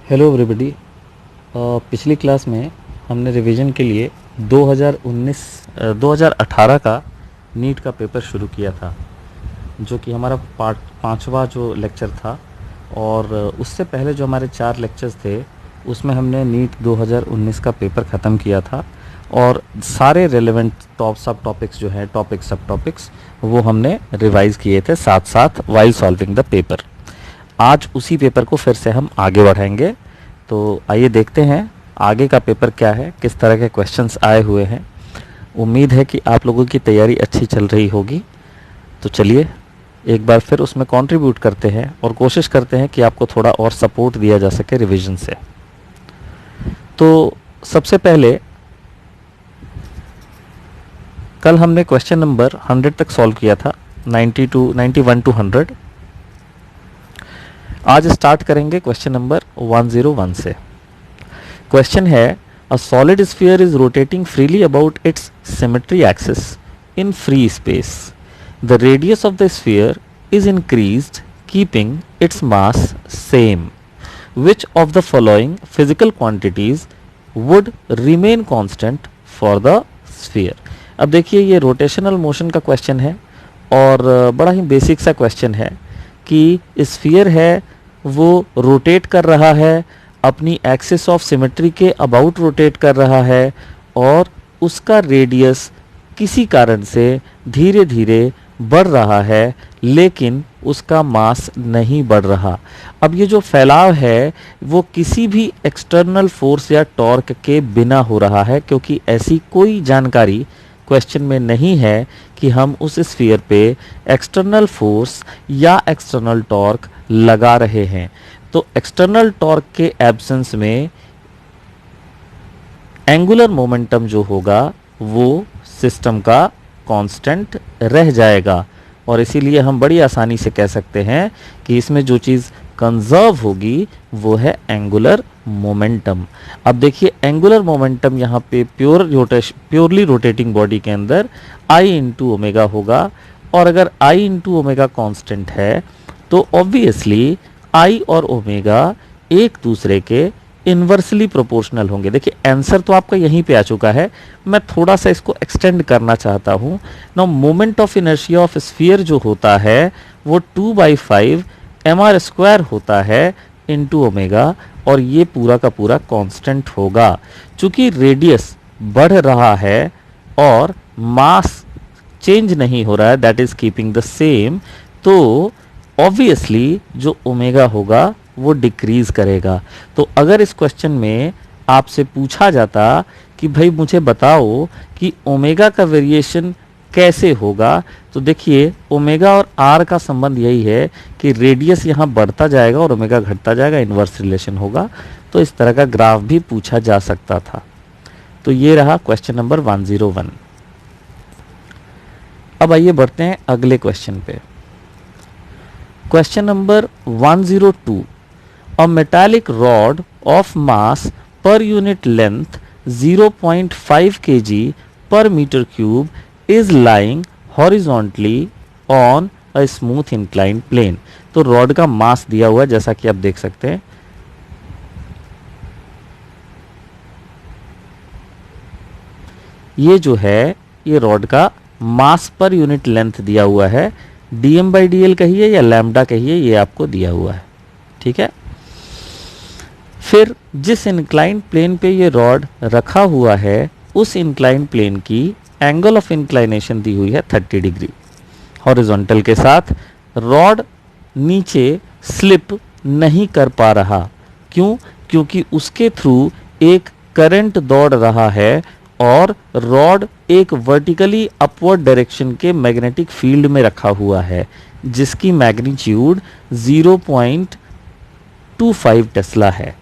Hello everybody. पिछली class में हमने रिवीजन के लिए 2018 का नीट का पेपर शुरू किया था, जो कि हमारा पाँचवा जो लेक्चर था। और उससे पहले जो हमारे 4 लेक्चर्स थे उसमें हमने नीट 2019 का पेपर ख़त्म किया था और सारे रेलेवेंट सब टॉपिक्स जो हैं, टॉपिक सब टॉपिक्स, वो हमने रिवाइज़ किए थे साथ साथ वाइल सॉल्विंग द पेपर। आज उसी पेपर को फिर से हम आगे बढ़ाएंगे। तो आइए देखते हैं आगे का पेपर क्या है, किस तरह के क्वेश्चंस आए हुए हैं। उम्मीद है कि आप लोगों की तैयारी अच्छी चल रही होगी। तो चलिए एक बार फिर उसमें कंट्रीब्यूट करते हैं और कोशिश करते हैं कि आपको थोड़ा और सपोर्ट दिया जा सके रिवीजन से। तो सबसे पहले कल हमने क्वेश्चन नंबर 100 तक सॉल्व किया था, 91 टू 100। आज स्टार्ट करेंगे क्वेश्चन नंबर 101 से। क्वेश्चन है, a solid sphere is rotating freely about it's symmetry axis in free space. The radius of the sphere is increased keeping its mass same. Which of the following physical quantities would remain constant for the sphere. अब देखिए ये rotational motion का question है और बड़ा ही basic सा question है कि स्फीयर है वो रोटेट कर रहा है, अपनी एक्सिस ऑफ सिमेट्री के अबाउट रोटेट कर रहा है और उसका रेडियस किसी कारण से धीरे धीरे बढ़ रहा है, लेकिन उसका मास नहीं बढ़ रहा। अब ये जो फैलाव है वो किसी भी एक्सटर्नल फोर्स या टॉर्क के बिना हो रहा है, क्योंकि ऐसी कोई जानकारी क्वेश्चन में नहीं है कि हम उस स्फीयर पे एक्सटर्नल फोर्स या एक्सटर्नल टॉर्क लगा रहे हैं। तो एक्सटर्नल टॉर्क के एब्सेंस में एंगुलर मोमेंटम जो होगा वो सिस्टम का कांस्टेंट रह जाएगा और इसीलिए हम बड़ी आसानी से कह सकते हैं कि इसमें जो चीज़ कंजर्व होगी वो है एंगुलर मोमेंटम। अब देखिए एंगुलर मोमेंटम यहाँ पे प्योरली रोटेटिंग बॉडी के अंदर आई इंटू ओमेगा होगा, और अगर आई इंटू ओमेगा कॉन्स्टेंट है तो ऑब्वियसली आई और ओमेगा एक दूसरे के इन्वर्सली प्रोपोर्शनल होंगे। देखिए आंसर तो आपका यहीं पे आ चुका है, मैं थोड़ा सा इसको एक्सटेंड करना चाहता हूँ। Now moment of inertia of sphere जो होता है वो 2/5 mr² होता है इंटू ओमेगा, और ये पूरा का पूरा कांस्टेंट होगा। चूंकि रेडियस बढ़ रहा है और मास चेंज नहीं हो रहा है, that is keeping the same, तो ऑब्वियसली जो ओमेगा होगा वो डिक्रीज करेगा। तो अगर इस क्वेश्चन में आपसे पूछा जाता कि भाई मुझे बताओ कि ओमेगा का वेरिएशन कैसे होगा, तो देखिए ओमेगा और आर का संबंध यही है कि रेडियस यहाँ बढ़ता जाएगा और ओमेगा घटता जाएगा, इन्वर्स रिलेशन होगा। तो इस तरह का ग्राफ भी पूछा जा सकता था। तो ये रहा क्वेश्चन नंबर 101। अब आइए बढ़ते हैं अगले क्वेश्चन पे। Question number 102, a metallic rod of mass per unit length 0.5 kg per meter cube is lying horizontally on a smooth inclined plane। तो रॉड का मास दिया हुआ है जैसा कि आप देख सकते हैं। ये जो है ये रॉड का मास पर यूनिट लेंथ दिया हुआ है, dm/dl कहिए या लैम्डा कहिए, ये आपको दिया हुआ है। ठीक है, फिर जिस इंक्लाइंड प्लेन पे ये रॉड रखा हुआ है उस इंक्लाइंड प्लेन की एंगल ऑफ इंक्लाइनेशन दी हुई है 30 डिग्री हॉरिजॉन्टल के साथ। रॉड नीचे स्लिप नहीं कर पा रहा, क्यों? क्योंकि उसके थ्रू एक करंट दौड़ रहा है और रॉड एक वर्टिकली अपवर्ड डायरेक्शन के मैग्नेटिक फील्ड में रखा हुआ है जिसकी मैग्नीट्यूड 0.25 टेस्ला है।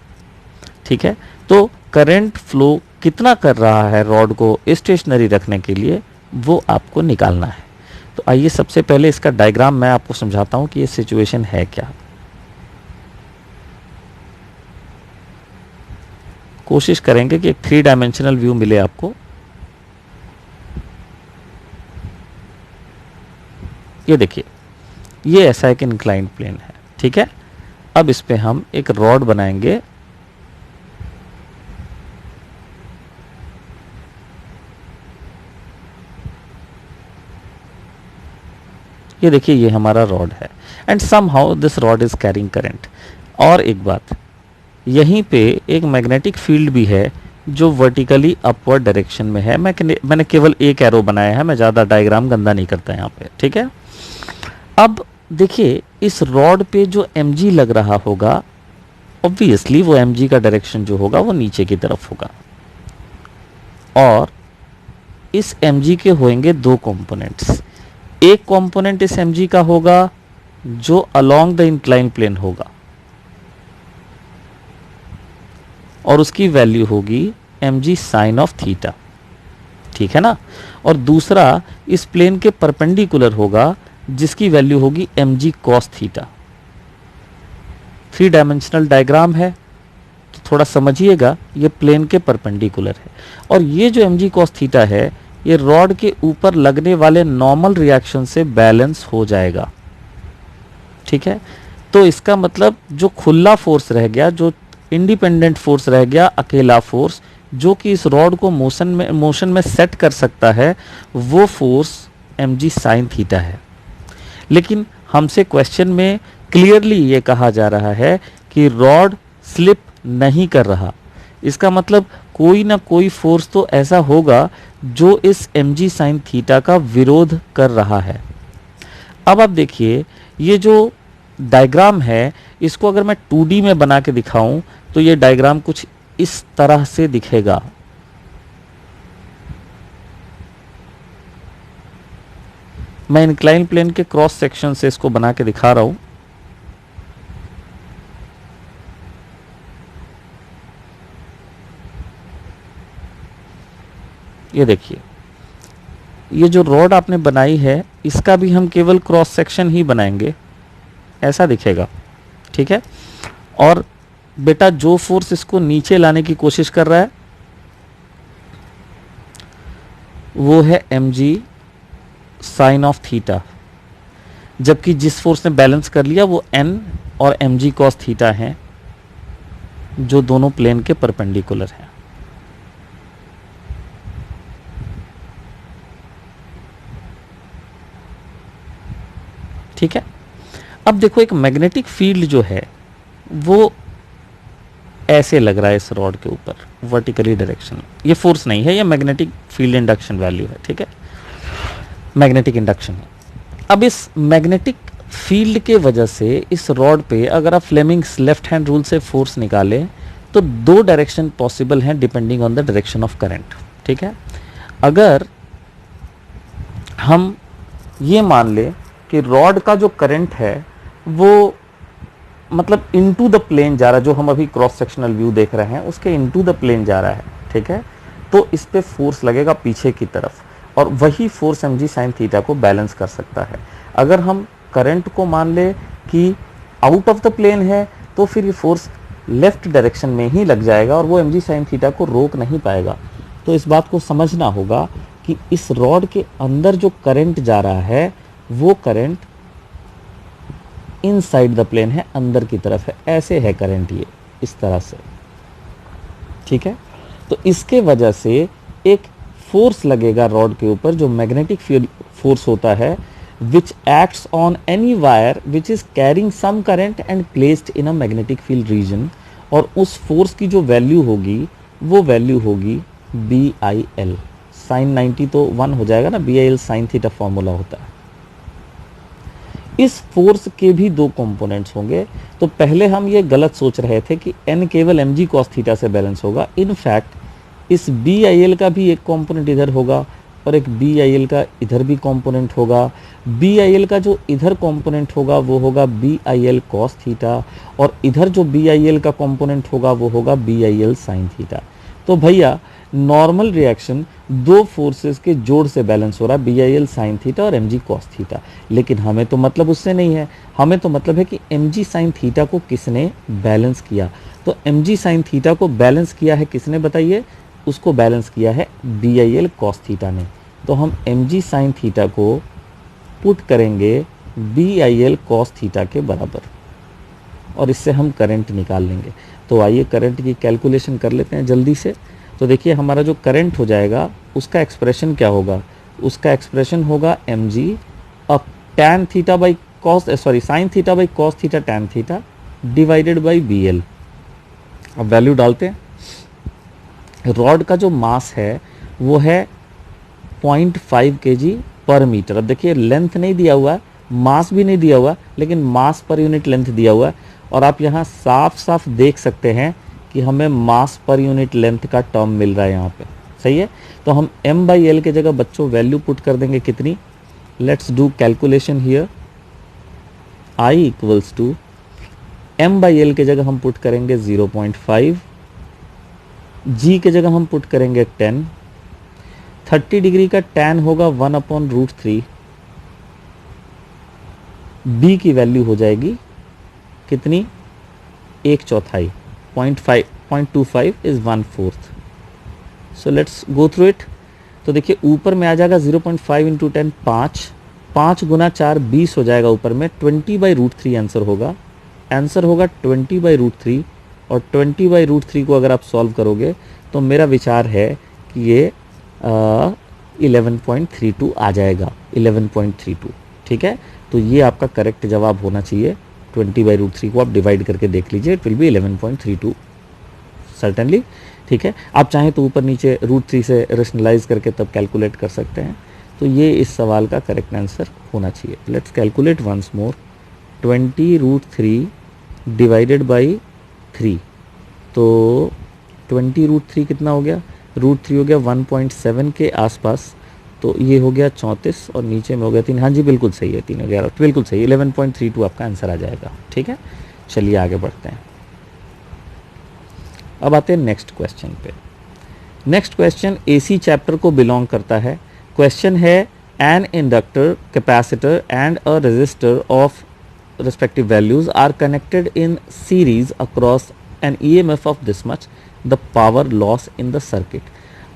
ठीक है, तो करंट फ्लो कितना कर रहा है रॉड को स्टेशनरी रखने के लिए वो आपको निकालना है। तो आइए सबसे पहले इसका डायग्राम मैं आपको समझाता हूं कि ये सिचुएशन है क्या। कोशिश करेंगे कि एक 3 डायमेंशनल व्यू मिले आपको। ये देखिए ये ऐसा एक इंक्लाइंड प्लेन है। ठीक है, अब इस पे हम एक रॉड बनाएंगे ये देखिए ये हमारा रॉड है and somehow this rod is carrying current. और एक बात, यहीं पे एक मैग्नेटिक फील्ड भी है जो वर्टिकली अपवर्ड डायरेक्शन में है। मैंने केवल एक एरो बनाया है, मैं ज़्यादा डायग्राम गंदा नहीं करता यहाँ पे, ठीक है। अब देखिए इस रॉड पे जो mg लग रहा होगा, ऑब्वियसली वो mg का डायरेक्शन जो होगा वो नीचे की तरफ होगा, और इस mg के होंगे दो कंपोनेंट्स। एक कंपोनेंट इस mg का होगा जो अलोंग द इंक्लाइन प्लेन होगा और उसकी वैल्यू होगी mg साइन ऑफ थीटा, ठीक है ना। और दूसरा इस प्लेन के परपेंडिकुलर होगा जिसकी वैल्यू होगी mg cos theta. 3 dimensional diagram है तो थोड़ा समझिएगा, ये प्लेन के परपेंडिकुलर है और ये जो mg कॉस थीटा है ये रॉड के ऊपर लगने वाले नॉर्मल रिएक्शन से बैलेंस हो जाएगा, ठीक है। तो इसका मतलब जो खुला फोर्स रह गया, जो इंडिपेंडेंट फोर्स रह गया, अकेला फोर्स जो कि इस रॉड को मोशन में सेट कर सकता है, वो फोर्स mg साइन थीटा है। लेकिन हमसे क्वेश्चन में क्लियरली ये कहा जा रहा है कि रॉड स्लिप नहीं कर रहा। इसका मतलब कोई ना कोई फोर्स तो ऐसा होगा जो इस mg साइन थीटा का विरोध कर रहा है। अब आप देखिए ये जो डायग्राम है इसको अगर मैं 2D में बना के दिखाऊं तो ये डायग्राम कुछ इस तरह से दिखेगा। मैं इंक्लाइन प्लेन के क्रॉस सेक्शन से इसको बना के दिखा रहा हूं। ये देखिए ये जो रॉड आपने बनाई है इसका भी हम केवल क्रॉस सेक्शन ही बनाएंगे, ऐसा दिखेगा, ठीक है। और बेटा जो फोर्स इसको नीचे लाने की कोशिश कर रहा है वो है mg साइन ऑफ थीटा, जबकि जिस फोर्स ने बैलेंस कर लिया वो n और mg कॉस थीटा हैं जो दोनों प्लेन के परपेंडिकुलर हैं। ठीक है। अब देखो एक मैग्नेटिक फील्ड जो है वो ऐसे लग रहा है इस रॉड के ऊपर वर्टिकली डायरेक्शन में। ये फोर्स नहीं है, ये मैग्नेटिक फील्ड इंडक्शन वैल्यू है, ठीक है, मैग्नेटिक इंडक्शन है। अब इस मैग्नेटिक फील्ड के वजह से इस रॉड पे अगर आप फ्लेमिंग्स लेफ्ट हैंड रूल से फोर्स निकालें तो दो डायरेक्शन पॉसिबल हैं depending on the direction of current, ठीक है। अगर हम ये मान लें कि रॉड का जो करंट है वो मतलब इनटू द प्लेन जा रहा है, जो हम अभी क्रॉस सेक्शनल व्यू देख रहे हैं उसके इनटू द प्लेन जा रहा है, ठीक है, तो इस पे फोर्स लगेगा पीछे की तरफ और वही फोर्स mg साइन थीटा को बैलेंस कर सकता है। अगर हम करंट को मान ले कि आउट ऑफ द प्लेन है तो फिर ये फोर्स लेफ्ट डायरेक्शन में ही लग जाएगा और वो mg साइन थीटा को रोक नहीं पाएगा। तो इस बात को समझना होगा कि इस रॉड के अंदर जो करंट जा रहा है वो करंट इनसाइड द प्लेन है, अंदर की तरफ है, ऐसे है करंट ये इस तरह से, ठीक है। तो इसके वजह से एक फोर्स लगेगा रॉड के ऊपर जो मैग्नेटिक फोर्स होता है which acts on any wire which is carrying some current and placed in a magnetic field region, और उस फोर्स की जो वैल्यू होगी वो वैल्यू होगी BIL। साइन 90 तो 1 हो जाएगा ना, BIL साइन थीटा फॉर्मूला होता है। इस फोर्स के भी दो कंपोनेंट्स होंगे। तो पहले हम ये गलत सोच रहे थे कि n केवल mg cos थीटा से बैलेंस होगा। इनफैक्ट इस BIL का भी एक कंपोनेंट इधर होगा और एक BIL का इधर भी कंपोनेंट होगा। BIL का जो इधर कंपोनेंट होगा वो होगा BIL cos थीटा और इधर जो BIL का कंपोनेंट होगा वो होगा BIL sin थीटा। तो भैया नॉर्मल रिएक्शन दो फोर्सेस के जोड़ से बैलेंस हो रहा है, BIL sin थीटा और mg cos थीटा। लेकिन हमें तो मतलब उससे नहीं है, हमें तो मतलब है कि mg sin थीटा को किसने बैलेंस किया। तो mg sin थीटा को बैलेंस किया है किसने बताइए, उसको बैलेंस किया है BIL cos थीटा ने। तो हम mg sin थीटा को पुट करेंगे BIL cos थीटा के बराबर और इससे हम करंट निकाल लेंगे। तो आइए करंट की कैलकुलेशन कर लेते हैं जल्दी से। तो देखिए हमारा जो करंट हो जाएगा उसका एक्सप्रेशन क्या होगा, उसका एक्सप्रेशन होगा mg tan theta by cos sine theta by cos theta tan theta divided by BL। अब वैल्यू डालते हैं। रॉड का जो मास है वो है 0.5 kg पर मीटर। अब देखिए लेंथ नहीं दिया हुआ है, मास भी नहीं दिया हुआ, लेकिन मास पर यूनिट लेंथ दिया हुआ है। और आप यहाँ साफ साफ देख सकते हैं कि हमें मास पर यूनिट लेंथ का टर्म मिल रहा है यहाँ पे, सही है। तो हम m/l के जगह बच्चों वैल्यू पुट कर देंगे कितनी, let's do calculation here. I equals to m/l के जगह हम पुट करेंगे 0.5, g के जगह हम पुट करेंगे 10, 30 डिग्री का tan होगा 1/√3, b की वैल्यू हो जाएगी कितनी, 1/4, 0.25 is 1/4। So let's go through it. तो देखिए ऊपर में आ जाएगा 0.5 इंटू 10 5 गुना 4 20 हो जाएगा, ऊपर में 20/√3 आंसर होगा। आंसर होगा 20/√3, और 20/√3 को अगर आप सॉल्व करोगे तो मेरा विचार है कि ये 11.32 आ जाएगा, 11.32, ठीक है। तो ये आपका करेक्ट जवाब होना चाहिए। 20/√3 को आप डिवाइड करके देख लीजिए, इट विल बी 11.32 सर्टेनली, ठीक है। आप चाहें तो ऊपर नीचे √3 से रेशनलाइज करके तब कैलकुलेट कर सकते हैं। तो ये इस सवाल का करेक्ट आंसर होना चाहिए। Let's calculate once more. 20√3 divided by 3, तो 20√3 कितना हो गया, √3 हो गया 1.7 के आसपास, तो ये हो गया 34 और नीचे में हो गया 3। हाँ जी बिल्कुल सही है, 3 11 बिल्कुल सही, 11.32 आपका आंसर आ जाएगा, ठीक है। चलिए आगे बढ़ते हैं। अब आते हैं नेक्स्ट क्वेश्चन पे। नेक्स्ट क्वेश्चन AC चैप्टर को बिलोंग करता है। क्वेश्चन है an inductor, capacitor and a resistor of respective values are connected in series across an EMF of this much, the power loss in the circuit।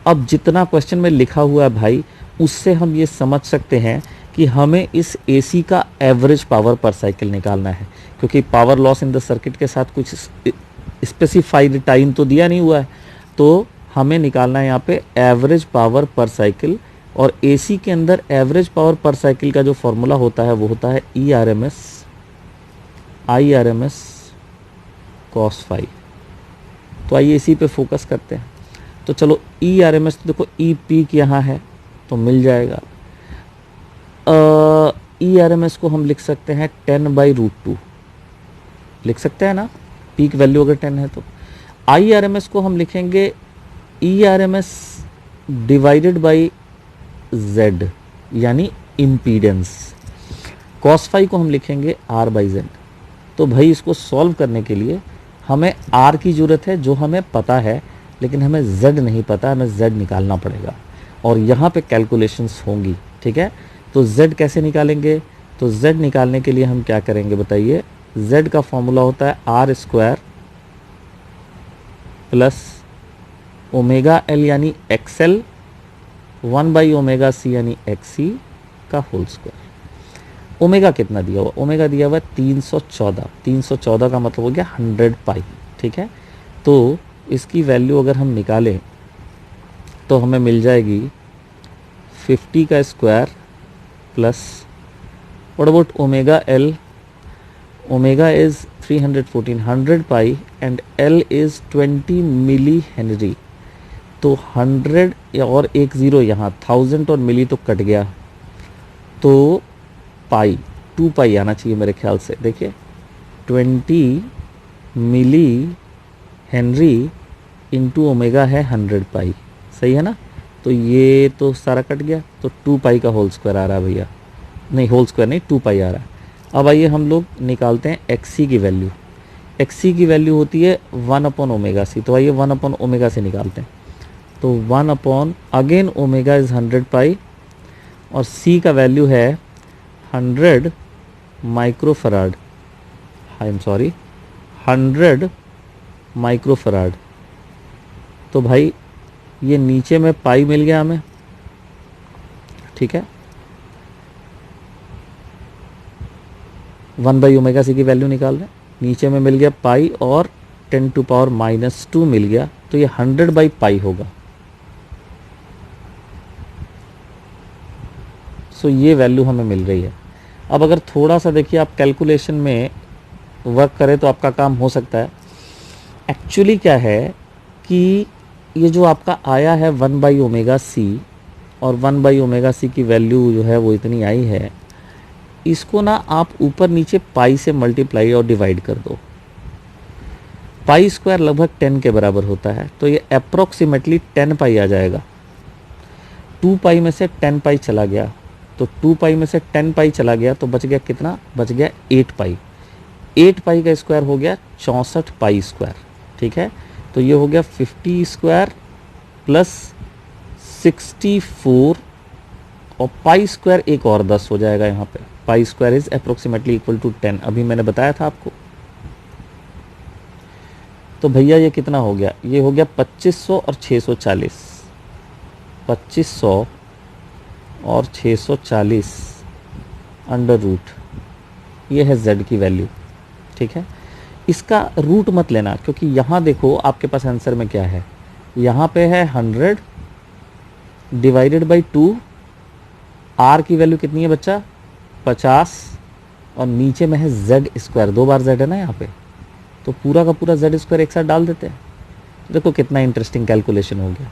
अब जितना question में लिखा हुआ है भाई, उससे हम ये समझ सकते हैं कि हमें इस AC का एवरेज पावर पर साइकिल निकालना है, क्योंकि power loss in the circuit के साथ कुछ स्पेसिफाइड टाइम तो दिया नहीं हुआ है, तो हमें निकालना है यहाँ पे एवरेज पावर पर साइकिल। और AC के अंदर एवरेज पावर पर साइकिल का जो फॉर्मूला होता है वो होता है IRMS cos phi। तो आइए इसी पे फोकस करते हैं। तो चलो IRMS, तो देखो ई पीक यहाँ है तो मिल जाएगा। IRMS को हम लिख सकते हैं 10/√2, लिख सकते हैं ना, पीक वैल्यू अगर 10 है तो। IRMS को हम लिखेंगे ERMS डिवाइडेड बाई Z, यानी इम्पीडेंस। cos phi को हम लिखेंगे R/Z। तो भाई इसको सॉल्व करने के लिए हमें R की ज़रूरत है, जो हमें पता है, लेकिन हमें Z नहीं पता, हमें Z निकालना पड़ेगा और यहाँ पे कैलकुलेशंस होंगी, ठीक है। तो Z कैसे निकालेंगे, तो Z निकालने के लिए हम क्या करेंगे बताइए। Z का फॉर्मूला होता है R² प्लस ω/L यानी XL 1/ωc यानी XC का होल स्क्वायर। ओमेगा कितना दिया हुआ, ओमेगा दिया हुआ 314, 314 का मतलब हो गया 100 पाई, ठीक है। तो इसकी वैल्यू अगर हम निकालें तो हमें मिल जाएगी 50 का square plus what about ω/L, omega is 314, 100 pi and L is 20 millihenry. तो 100 और एक ज़ीरो यहाँ, 1000 और मिली तो कट गया, तो पाई 2 पाई आना चाहिए मेरे ख्याल से। देखिए 20 मिली हेनरी इंटू ओमेगा है 100 पाई, सही है ना। तो ये तो सारा कट गया, तो 2 पाई का होल स्क्वायर आ रहा है भैया, नहीं होल स्क्वायर नहीं, 2 पाई आ रहा है। अब आइए हम लोग निकालते हैं XC की वैल्यू। XC की वैल्यू होती है 1/ωc, तो आइए 1/ω से निकालते हैं। तो 1/ अगेन ओमेगा इज़ 100 पाई और C का वैल्यू है 100 microfarad, I am sorry 100 microfarad. तो भाई ये नीचे में पाई मिल गया हमें, ठीक है। 1/ωc की वैल्यू निकाल रहे हैं, नीचे में मिल गया पाई और 10⁻⁻² मिल गया, तो ये 100/पाई होगा। सो ये वैल्यू हमें मिल रही है। अब अगर थोड़ा सा देखिए आप कैलकुलेशन में वर्क करें तो आपका काम हो सकता है। एक्चुअली क्या है कि ये जो आपका आया है 1/ω c, और 1/ω c की वैल्यू जो है वो इतनी आई है, इसको ना आप ऊपर नीचे पाई से मल्टीप्लाई और डिवाइड कर दो। पाई स्क्वायर लगभग 10 के बराबर होता है, तो ये अप्रोक्सीमेटली 10 पाई आ जाएगा। 2 पाई में से 10 पाई चला गया, तो 2 पाई में से 10 पाई चला गया तो बच गया कितना, बच गया 8 पाई। 8 पाई का स्क्वायर हो गया 64 पाई स्क्वायर। ठीक है, तो ये हो गया 50 स्क्वायर प्लस 64, और पाई स्क्वायर एक और 10 हो जाएगा यहाँ पे। Pi square is approximately equal to 10, अभी मैंने बताया था आपको। तो भैया ये कितना हो गया, ये हो गया 2500 और 640, 2500 और 640 अंडर रूट, ये है z की वैल्यू। ठीक है, इसका रूट मत लेना, क्योंकि यहाँ देखो आपके पास आंसर में क्या है, यहाँ पे है 100 डिवाइडेड बाई 2, r की वैल्यू कितनी है बच्चा, 50, और नीचे में है z स्क्वायर, 2 बार z है ना यहाँ पे, तो पूरा का पूरा z स्क्वायर एक साथ डाल देते हैं। देखो कितना इंटरेस्टिंग कैलकुलेशन हो गया।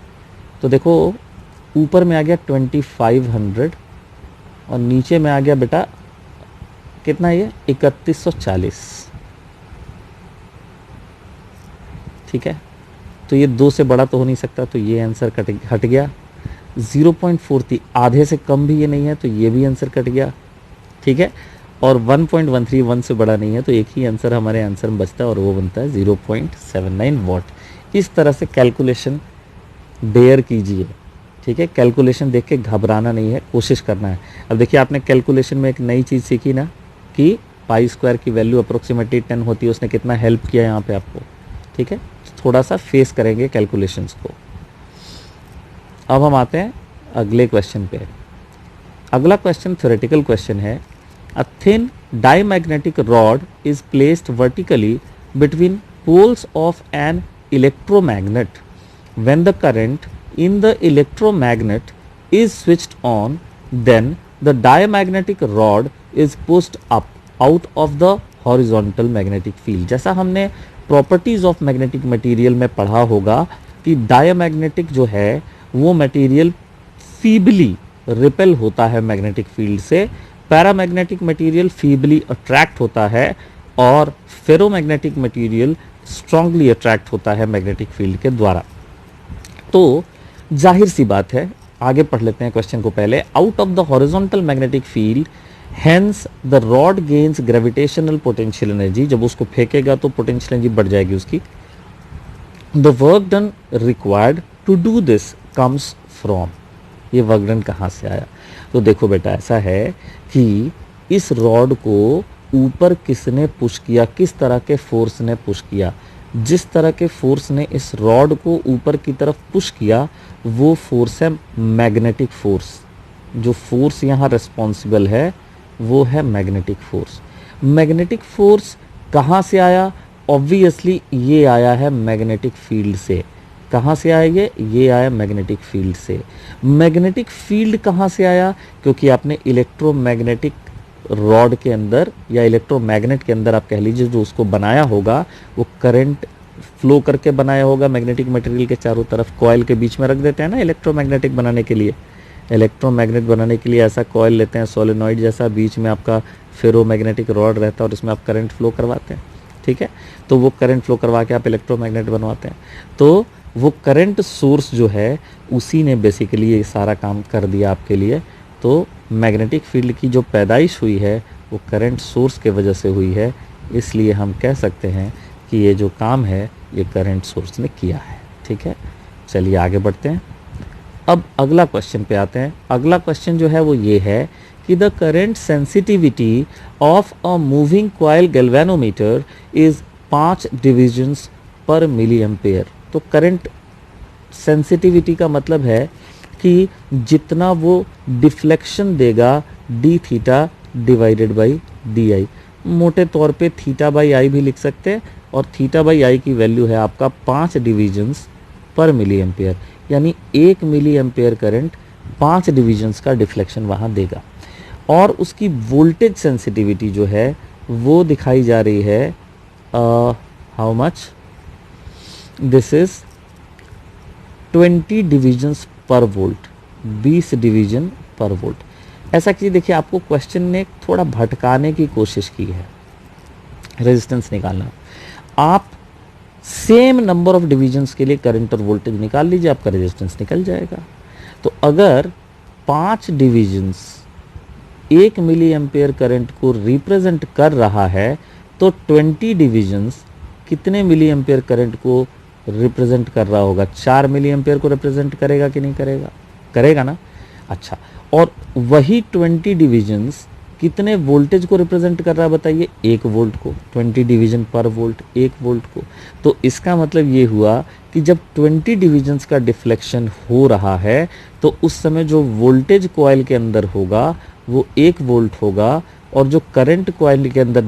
तो देखो ऊपर में आ गया 2500, और नीचे में आ गया बेटा कितना, ये 3140। ठीक है, तो ये 2 से बड़ा तो हो नहीं सकता, तो ये आंसर हट गया। 0.43, आधे से कम भी ये नहीं है, तो ये भी आंसर कट गया। ठीक है, और 1.13 1 से बड़ा नहीं है, तो एक ही आंसर हमारे आंसर में बचता है, और वो बनता है 0.79 वॉट। इस तरह से कैलकुलेशन डेयर कीजिए। ठीक है, कैलकुलेशन देख के घबराना नहीं है, कोशिश करना है। अब देखिए आपने कैलकुलेशन में एक नई चीज़ सीखी ना, कि पाई स्क्वायर की वैल्यू अप्रोक्सीमेटली 10 होती है, उसने कितना हेल्प किया यहाँ पे आपको। ठीक है, थोड़ा सा फेस करेंगे कैलकुलेशंस को। अब हम आते हैं अगले क्वेश्चन पे। अगला क्वेश्चन थ्योरेटिकल क्वेश्चन है। A thin diamagnetic rod is placed vertically between poles of an electromagnet. When the current in the electromagnet is switched on, then the diamagnetic rod is pushed up out of the horizontal magnetic field। जैसा हमने properties of magnetic material में पढ़ा होगा कि diamagnetic जो है वो material feebly repel होता है मैग्नेटिक फील्ड से, पैरामैग्नेटिक मटेरियल फीबली अट्रैक्ट होता है, और फेरोमैग्नेटिक मटेरियल स्ट्रांगली अट्रैक्ट होता है मैग्नेटिक फील्ड के द्वारा। तो जाहिर सी बात है, आगे पढ़ लेते हैं क्वेश्चन को पहले। Out of the horizontal magnetic field hence the rod gains gravitational potential energy. जब उसको फेंकेगा तो पोटेंशियल एनर्जी बढ़ जाएगी उसकी। The work done required to do this comes from. ये वर्क डन कहाँ से आया? तो देखो बेटा, ऐसा है कि इस रॉड को ऊपर किसने पुश किया, किस तरह के फोर्स ने पुश किया। जिस तरह के फोर्स ने इस रॉड को ऊपर की तरफ पुश किया वो फोर्स है मैग्नेटिक फोर्स। जो फोर्स यहाँ रिस्पॉन्सिबल है वो है मैग्नेटिक फोर्स। मैग्नेटिक फोर्स कहाँ से आया? ऑब्वियसली ये आया है मैग्नेटिक फील्ड से। कहाँ से आया ये आया मैग्नेटिक फील्ड से। मैग्नेटिक फील्ड कहाँ से आया? क्योंकि आपने इलेक्ट्रोमैग्नेटिक रॉड के अंदर या इलेक्ट्रोमैग्नेट के अंदर आप कह लीजिए जो उसको बनाया होगा वो करंट फ्लो करके बनाया होगा मैग्नेटिक मटेरियल के चारों तरफ। कॉइल के बीच में रख देते हैं ना इलेक्ट्रोमैग्नेटिक बनाने के लिए। इलेक्ट्रोमैग्नेट बनाने के लिए ऐसा कॉइल लेते हैं सोलेनॉइड जैसा, बीच में आपका फेरोमैग्नेटिक रॉड रहता है और इसमें आप करंट फ्लो करवाते हैं। ठीक है, तो वो करंट फ्लो करवा के आप इलेक्ट्रोमैग्नेट बनवाते हैं। तो वो करंट सोर्स जो है उसी ने बेसिकली ये सारा काम कर दिया आपके लिए। तो मैग्नेटिक फील्ड की जो पैदाइश हुई है वो करंट सोर्स के वजह से हुई है, इसलिए हम कह सकते हैं कि ये जो काम है ये करंट सोर्स ने किया है। ठीक है, चलिए आगे बढ़ते हैं। अब अगला क्वेश्चन पे आते हैं। अगला क्वेश्चन जो है वो ये है कि the current sensitivity of a moving coil galvanometer is 5 divisions पर मिली एम्पेयर। तो करंट सेंसिटिविटी का मतलब है कि जितना वो डिफ्लेक्शन देगा D theta divided by D I. मोटे तौर पे थीटा बाई आई भी लिख सकते हैं, और थीटा बाई आई की वैल्यू है आपका 5 डिविजन्स पर मिली एम्पेयर, यानी 1 मिली एम्पेयर करंट 5 डिविजन्स का डिफ्लेक्शन वहाँ देगा। और उसकी वोल्टेज सेंसिटिविटी जो है वो दिखाई जा रही है how much, this is 20 divisions पर वोल्ट, 20 डिवीजन पर वोल्ट। ऐसा कीजिए, देखिए आपको क्वेश्चन ने थोड़ा भटकाने की कोशिश की है, रेजिस्टेंस निकालना। आप सेम नंबर ऑफ डिविजन्स के लिए करंट और वोल्टेज निकाल लीजिए, आपका रेजिस्टेंस निकल जाएगा। तो अगर 5 डिविजन्स 1 मिली एम्पेयर करंट को रिप्रेजेंट कर रहा है तो 20 डिविजन्स कितने मिली एम्पेयर करंट को रिप्रेजेंट कर रहा होगा? 4 मिली एम्पेयर को रिप्रेजेंट करेगा कि नहीं करेगा? करेगा ना। अच्छा, और वही 20 डिविजन्स कितने वोल्टेज को रिप्रेजेंट कर रहा है बताइए? 1 वोल्ट को। 20 डिवीजन पर वोल्ट, 1 वोल्ट को। तो इसका मतलब ये हुआ कि जब 20 डिविजन्स का डिफ्लेक्शन हो रहा है तो उस समय जो वोल्टेज कॉइल के अंदर होगा वो 1 वोल्ट होगा, और जो करंट कॉइल के अंदर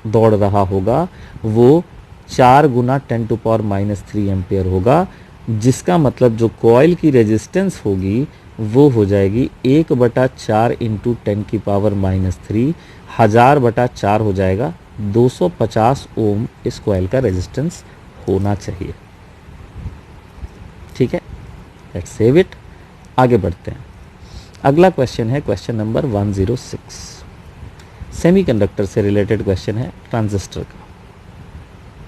दौड़ रहा होगा वो 4 गुना 10⁻³ एम्पेयर होगा, जिसका मतलब जो कॉइल की रेजिस्टेंस होगी वो हो जाएगी 1/4 इंटू 10⁻³ 1000/4 हो जाएगा। 250 ओम इस कॉइल का रेजिस्टेंस होना चाहिए। ठीक है, लेट्स सेव इट। आगे बढ़ते हैं। अगला क्वेश्चन है क्वेश्चन नंबर 106, सेमीकंडक्टर से रिलेटेड क्वेश्चन है, ट्रांजिस्टर का।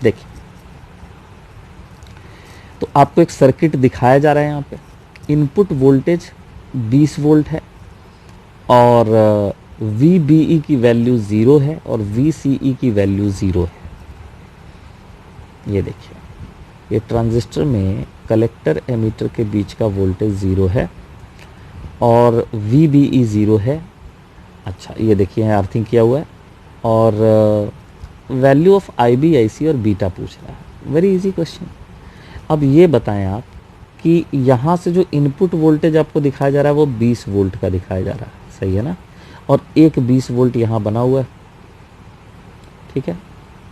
देखिए, तो आपको एक सर्किट दिखाया जा रहा है। यहाँ पे इनपुट वोल्टेज 20 वोल्ट है और VBE की वैल्यू 0 है और VCE की वैल्यू 0 है। ये देखिए, ये ट्रांजिस्टर में कलेक्टर एमीटर के बीच का वोल्टेज 0 है और VBE 0 है। अच्छा, ये देखिए यहाँ अर्थिंग किया हुआ है और वैल्यू ऑफ IB, IC और बीटा पूछ रहा है। Very easy question. अब ये बताएं आप कि यहाँ से जो इनपुट वोल्टेज आपको दिखाया जा रहा है वो 20 वोल्ट का दिखाया जा रहा है, सही है ना, और एक 20 वोल्ट यहाँ बना हुआ है। ठीक है,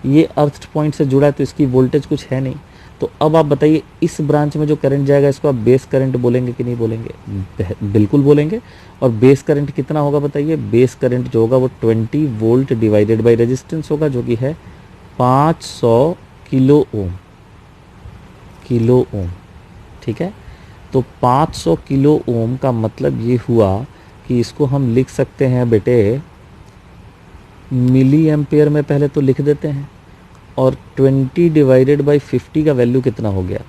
ये अर्थ पॉइंट से जुड़ा है तो इसकी वोल्टेज कुछ है नहीं। तो अब आप बताइए, इस ब्रांच में जो करंट जाएगा इसको आप बेस करंट बोलेंगे कि नहीं बोलेंगे? बिल्कुल बोलेंगे। और बेस करंट कितना होगा बताइए? बेस करंट जो होगा वो 20 वोल्ट डिवाइडेड बाई रेजिस्टेंस होगा, जो कि है 500 किलो ओम। ठीक है, तो 500 किलो ओम का मतलब ये हुआ कि इसको हम लिख सकते हैं बेटे मिली एम्पेयर में, पहले तो लिख देते हैं। और 20 डिवाइडेड बाई 50 का वैल्यू कितना हो गया?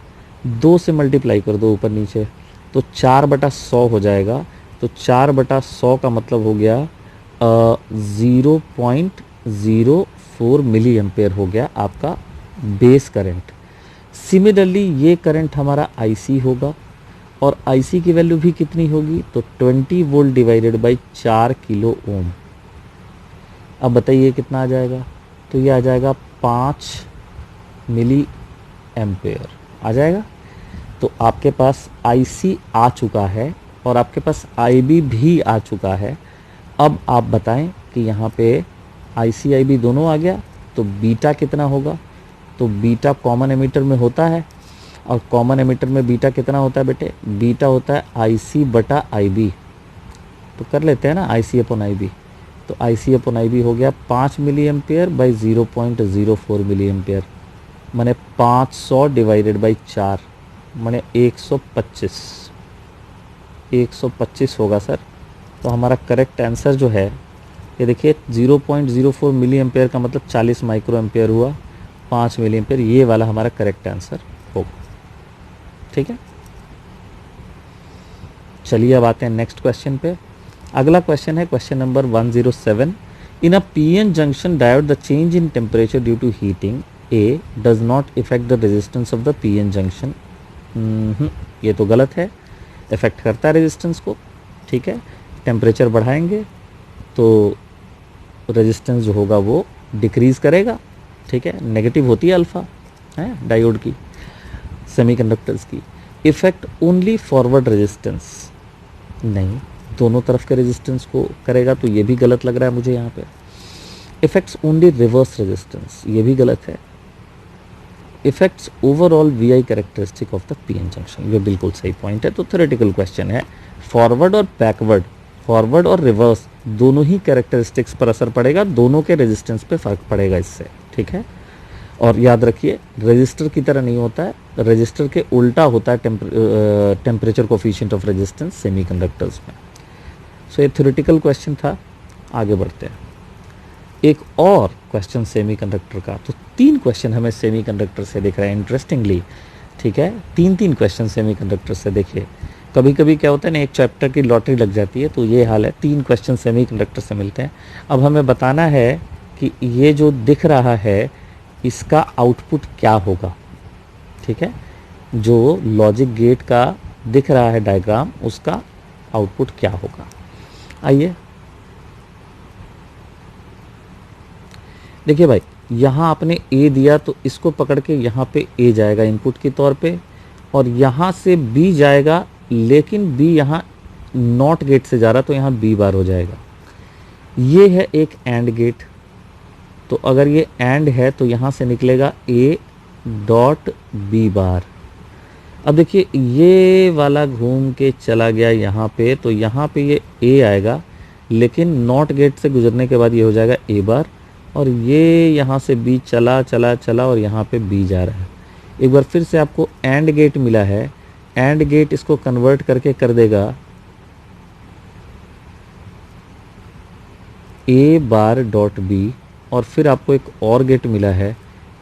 2 से मल्टीप्लाई कर दो ऊपर नीचे, तो 4/100 हो जाएगा। तो 4/100 का मतलब हो गया 0.04 मिली एम्पेयर हो गया आपका बेस करंट। सिमिलरली ये करंट हमारा IC होगा और IC की वैल्यू भी कितनी होगी? तो 20 volt divided by 4 kilo ohm. अब बताइए कितना आ जाएगा? तो ये आ जाएगा 5 मिली एम्पेयर आ जाएगा। तो आपके पास IC आ चुका है और आपके पास IB भी आ चुका है। अब आप बताएं कि यहाँ पे IC IB दोनों आ गया, तो बीटा कितना होगा? तो बीटा कॉमन एमीटर में होता है, और कॉमन एमीटर में बीटा कितना होता है बेटे? बीटा होता है IC/IB। तो कर लेते हैं ना, IC/IB। तो IC/IB हो गया 5 milliampere by 0.04 milliampere, माने 500 डिवाइडेड बाई 4 माने 125 होगा सर। तो हमारा करेक्ट आंसर जो है ये देखिए 0.04 मिली एम्पेयर का मतलब 40 माइक्रो एम्पेयर हुआ, 5 मिली एम्पेयर, ये वाला हमारा करेक्ट आंसर होगा। ठीक है, चलिए अब आते हैं नेक्स्ट क्वेश्चन पे। अगला क्वेश्चन है question number 107। In a PN junction diode the change in temperature due to heating A does not effect the resistance of the PN junction. ये तो गलत है, इफेक्ट करता है रेजिस्टेंस को। ठीक है, टेम्परेचर बढ़ाएंगे तो रेजिस्टेंस जो होगा वो डिक्रीज करेगा। ठीक है, नेगेटिव होती है अल्फा है डायोड की, सेमीकंडक्टर्स की। इफेक्ट ओनली फॉरवर्ड रेजिस्टेंस, नहीं, दोनों तरफ के रेजिस्टेंस को करेगा, तो ये भी गलत लग रहा है मुझे यहाँ पे। इफेक्ट्स ओनली रिवर्स रेजिस्टेंस, ये भी गलत है। Effects overall VI characteristic of the PN junction, ये बिल्कुल सही पॉइंट है। तो थ्योरेटिकल क्वेश्चन है, फॉरवर्ड और बैकवर्ड, फॉरवर्ड और रिवर्स दोनों ही कैरेक्टरिस्टिक्स पर असर पड़ेगा, दोनों के रेजिस्टेंस पे फ़र्क पड़ेगा इससे, ठीक है। और याद रखिए रजिस्टर की तरह नहीं होता है, रजिस्टर के उल्टा होता है temperature coefficient of resistance semiconductors में। सो ये थ्योरेटिकल क्वेश्चन था, आगे बढ़ते हैं। एक और क्वेश्चन सेमीकंडक्टर का, तो 3 क्वेश्चन हमें सेमीकंडक्टर से दिख रहे हैं इंटरेस्टिंगली, ठीक है। 3 क्वेश्चन सेमीकंडक्टर से देखिए। कभी कभी क्या होता है ना, एक चैप्टर की लॉटरी लग जाती है, तो ये हाल है, 3 क्वेश्चन सेमीकंडक्टर से मिलते हैं। अब हमें बताना है कि ये जो दिख रहा है इसका आउटपुट क्या होगा, ठीक है। जो लॉजिक गेट का दिख रहा है डायग्राम, उसका आउटपुट क्या होगा। आइए देखिए भाई, यहाँ आपने ए दिया तो इसको पकड़ के यहाँ पे ए जाएगा इनपुट के तौर पे, और यहाँ से बी जाएगा, लेकिन बी यहाँ नॉट गेट से जा रहा तो यहाँ बी बार हो जाएगा। ये है एक एंड गेट, तो अगर ये एंड है तो यहाँ से निकलेगा ए डॉट बी बार। अब देखिए ये वाला घूम के चला गया यहाँ पे, तो यहाँ पे ये ए आएगा, लेकिन नॉट गेट से गुजरने के बाद ये हो जाएगा ए बार, और ये यहाँ से बी चला चला चला और यहाँ पे बी जा रहा है। एक बार फिर से आपको एंड गेट मिला है, एंड गेट इसको कन्वर्ट करके कर देगा ए बार डॉट बी, और फिर आपको एक और गेट मिला है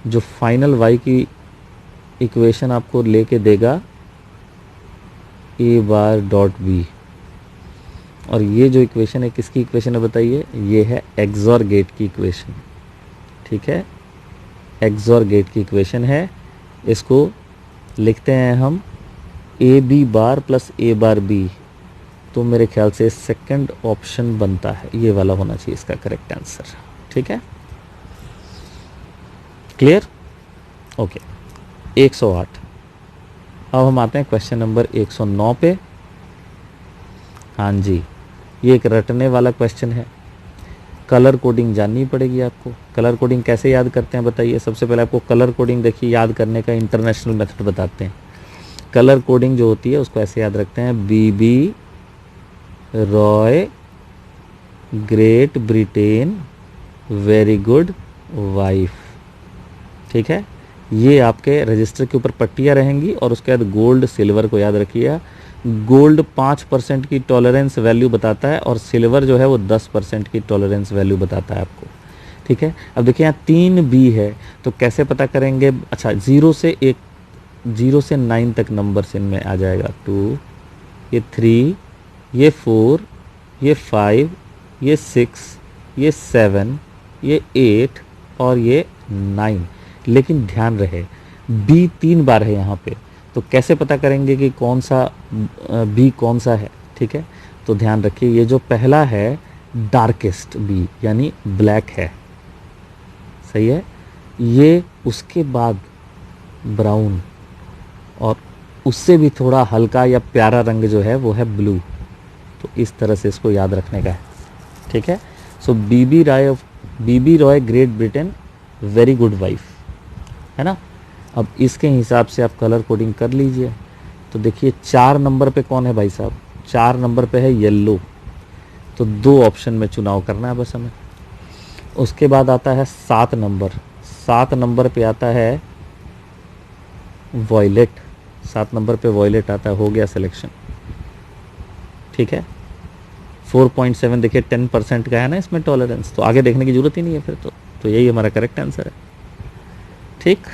जो फाइनल वाई की इक्वेशन आपको लेके देगा ए बार डॉट बी। और ये जो इक्वेशन है किसकी इक्वेशन है बताइए, ये है एक्सॉर गेट की इक्वेशन, ठीक है। एक्सॉर गेट की इक्वेशन है, इसको लिखते हैं हम A B bar plus A bar B. तो मेरे ख्याल से सेकंड ऑप्शन बनता है, ये वाला होना चाहिए इसका करेक्ट आंसर, ठीक है। Clear, okay. 108। अब हम आते हैं क्वेश्चन नंबर 109 पे। हाँ जी, ये एक रटने वाला क्वेश्चन है। कलर कोडिंग जाननी पड़ेगी आपको। कलर कोडिंग कैसे याद करते हैं बताइए। सबसे पहले आपको कलर कोडिंग देखिए याद करने का इंटरनेशनल मेथड बताते हैं। कलर कोडिंग जो होती है उसको ऐसे याद रखते हैं, Bibi Roy great Britain very good wife, ठीक है। ये आपके रजिस्टर के ऊपर पट्टियाँ रहेंगी, और उसके बाद गोल्ड सिल्वर को याद रखिएगा। गोल्ड 5% की टॉलरेंस वैल्यू बताता है, और सिल्वर जो है वो 10% की टॉलरेंस वैल्यू बताता है आपको, ठीक है। अब देखिए यहाँ 3 बी है, तो कैसे पता करेंगे। अच्छा, 0 से 9 तक नंबर इनमें आ जाएगा। 2, ये 3, ये 4, ये 5, ये 6, ये 7, ये 8 और ये 9। लेकिन ध्यान रहे बी 3 बार है यहाँ पे, तो कैसे पता करेंगे कि कौन सा बी कौन सा है, ठीक है। तो ध्यान रखिए, ये जो पहला है डार्केस्ट बी यानी ब्लैक है, सही है। ये उसके बाद ब्राउन, और उससे भी थोड़ा हल्का या प्यारा रंग जो है वो है ब्लू। तो इस तरह से इसको याद रखने का है, ठीक है। So Bibi Roy great Britain very good wife, है ना। अब इसके हिसाब से आप कलर कोडिंग कर लीजिए। तो देखिए 4 नंबर पे कौन है भाई साहब, 4 नंबर पे है येलो। तो 2 ऑप्शन में चुनाव करना है बस हमें। उसके बाद आता है 7 नंबर। 7 नंबर पे आता है वॉयलेट। 7 नंबर पे वॉयलेट आता है, हो गया सिलेक्शन, ठीक है। 4.7 देखिए 10% का है ना इसमें टॉलरेंस, तो आगे देखने की जरूरत ही नहीं है फिर तो यही हमारा करेक्ट आंसर है, ठीक।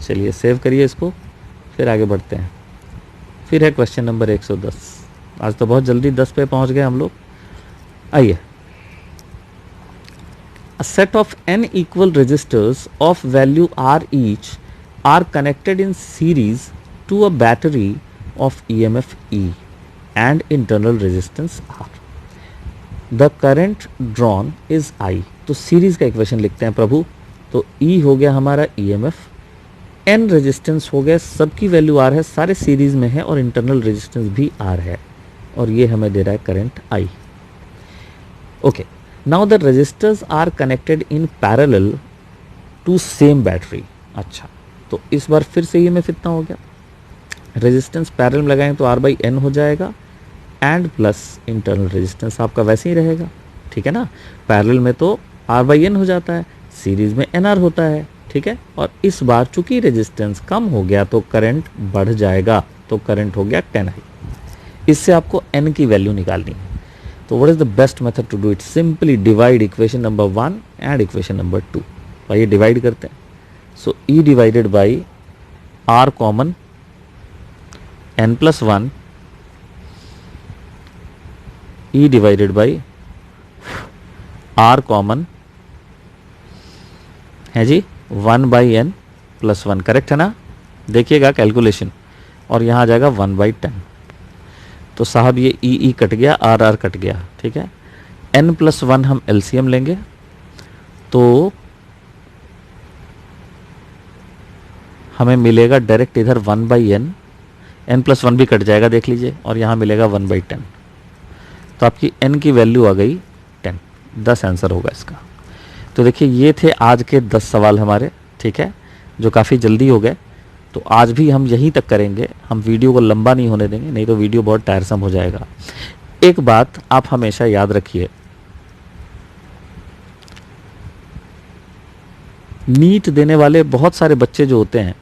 चलिए सेव करिए इसको, फिर आगे बढ़ते हैं। फिर है क्वेश्चन नंबर 110। आज तो बहुत जल्दी 10 पे पहुंच गए हम लोग। आइए, a set of n equal resistors of value R each are connected in series to a battery of EMF E and internal resistance R. The current drawn is I. तो सीरीज का इक्वेशन लिखते हैं प्रभु। तो E हो गया हमारा EMF, N resistance हो गया, सबकी वैल्यू R है, सारे सीरीज में है, और इंटरनल रेजिस्टेंस भी R है, और ये हमें दे रहा है current I. Okay, now the resistors are connected in parallel to same battery. अच्छा, तो इस बार फिर से ये में कितना हो गया, रेजिस्टेंस पैरेलल में लगाएं तो R/N हो जाएगा, एंड प्लस इंटरनल रेजिस्टेंस आपका वैसे ही रहेगा। ठीक है ना। पैरेलल में तो R/N हो जाता है, सीरीज में NR होता है, ठीक है। और इस बार चूंकि रेजिस्टेंस कम हो गया तो करंट बढ़ जाएगा, तो करंट हो गया 10i। इससे आपको n की वैल्यू निकालनी है। तो what is the best method to do it? Simply divide equation number 1 and equation number 2। आइए डिवाइड करते हैं। So E divided by R common n+1 E divided by R common है जी 1/n+1, करेक्ट है ना। देखिएगा कैलकुलेशन, और यहाँ आ जाएगा 1/10। तो साहब ये ई कट गया, R कट गया, ठीक है। n+1 हम LCM लेंगे, तो हमें मिलेगा डायरेक्ट इधर 1/n, n+1 भी कट जाएगा देख लीजिए, और यहाँ मिलेगा 1/10। तो आपकी n की वैल्यू आ गई 10, 10 आंसर होगा इसका। तो देखिए ये थे आज के 10 सवाल हमारे, ठीक है, जो काफ़ी जल्दी हो गए। तो आज भी हम यहीं तक करेंगे, हम वीडियो को लंबा नहीं होने देंगे, नहीं तो वीडियो बहुत टायरसम हो जाएगा। एक बात आप हमेशा याद रखिए, नीट देने वाले बहुत सारे बच्चे जो होते हैं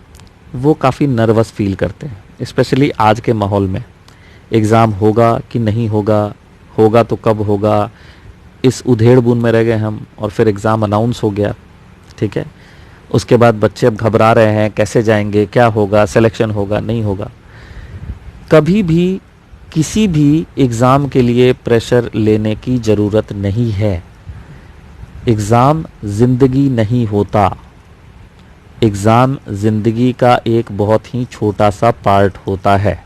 वो काफ़ी नर्वस फील करते हैं, स्पेशली आज के माहौल में। एग्ज़ाम होगा कि नहीं होगा, होगा तो कब होगा, इस उधेड़ बुन में रह गए हम, और फिर एग्ज़ाम अनाउंस हो गया, ठीक है। उसके बाद बच्चे अब घबरा रहे हैं, कैसे जाएंगे, क्या होगा, सिलेक्शन होगा नहीं होगा। कभी भी किसी भी एग्ज़ाम के लिए प्रेशर लेने की ज़रूरत नहीं है। एग्ज़ाम ज़िंदगी नहीं होता, एग्ज़ाम ज़िंदगी का एक बहुत ही छोटा सा पार्ट होता है,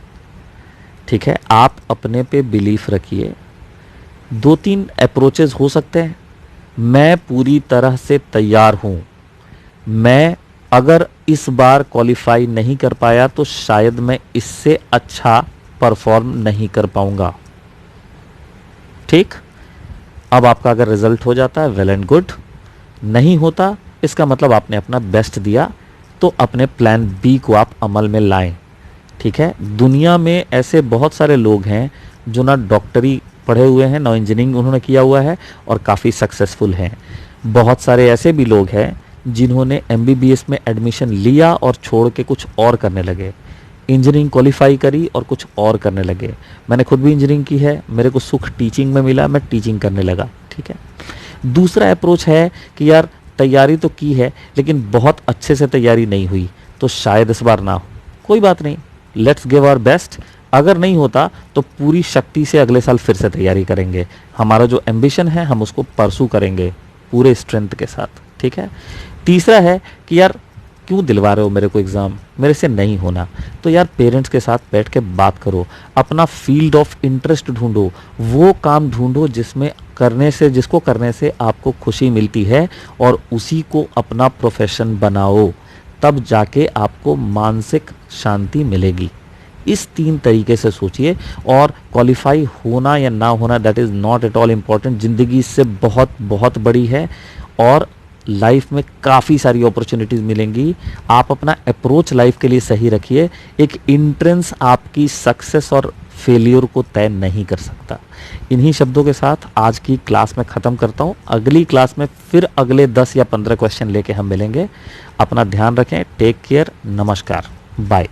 ठीक है। आप अपने पे बिलीफ रखिए। 2-3 अप्रोचेस हो सकते हैं। मैं पूरी तरह से तैयार हूँ, मैं अगर इस बार क्वालिफाई नहीं कर पाया तो शायद मैं इससे अच्छा परफॉर्म नहीं कर पाऊंगा, ठीक। अब आपका अगर रिजल्ट हो जाता है वेल एंड गुड, नहीं होता इसका मतलब आपने अपना बेस्ट दिया, तो अपने प्लान बी को आप अमल में लाएं, ठीक है। दुनिया में ऐसे बहुत सारे लोग हैं जो ना डॉक्टरी पढ़े हुए हैं, ना इंजीनियरिंग उन्होंने किया हुआ है, और काफ़ी सक्सेसफुल हैं। बहुत सारे ऐसे भी लोग हैं जिन्होंने MBBS में एडमिशन लिया और छोड़ के कुछ और करने लगे, इंजीनियरिंग क्वालिफाई करी और कुछ और करने लगे। मैंने खुद भी इंजीनियरिंग की है, मेरे को सुख टीचिंग में मिला, मैं टीचिंग करने लगा, ठीक है। दूसरा अप्रोच है कि यार तैयारी तो की है लेकिन बहुत अच्छे से तैयारी नहीं हुई, तो शायद इस बार ना हो, कोई बात नहीं, लेट्स गिव आवर बेस्ट। अगर नहीं होता तो पूरी शक्ति से अगले साल फिर से तैयारी करेंगे। हमारा जो एम्बिशन है हम उसको परसू करेंगे पूरे स्ट्रेंथ के साथ, ठीक है। तीसरा है कि यार क्यों दिलवा रहे हो मेरे को एग्ज़ाम, मेरे से नहीं होना, तो यार पेरेंट्स के साथ बैठ के बात करो, अपना फील्ड ऑफ इंटरेस्ट ढूंढो, वो काम ढूंढो जिसको करने से आपको खुशी मिलती है, और उसी को अपना प्रोफेशन बनाओ, तब जाके आपको मानसिक शांति मिलेगी। इस 3 तरीके से सोचिए, और क्वालिफाई होना या ना होना that is not at all important. ज़िंदगी इससे बहुत बहुत बड़ी है, और लाइफ में काफ़ी सारी अपॉर्चुनिटीज़ मिलेंगी। आप अपना अप्रोच लाइफ के लिए सही रखिए। एक एंट्रेंस आपकी सक्सेस और फेलियर को तय नहीं कर सकता। इन्हीं शब्दों के साथ आज की क्लास में ख़त्म करता हूँ। अगली क्लास में फिर अगले 10 या 15 क्वेश्चन लेके हम मिलेंगे। अपना ध्यान रखें, टेक केयर, नमस्कार, बाय।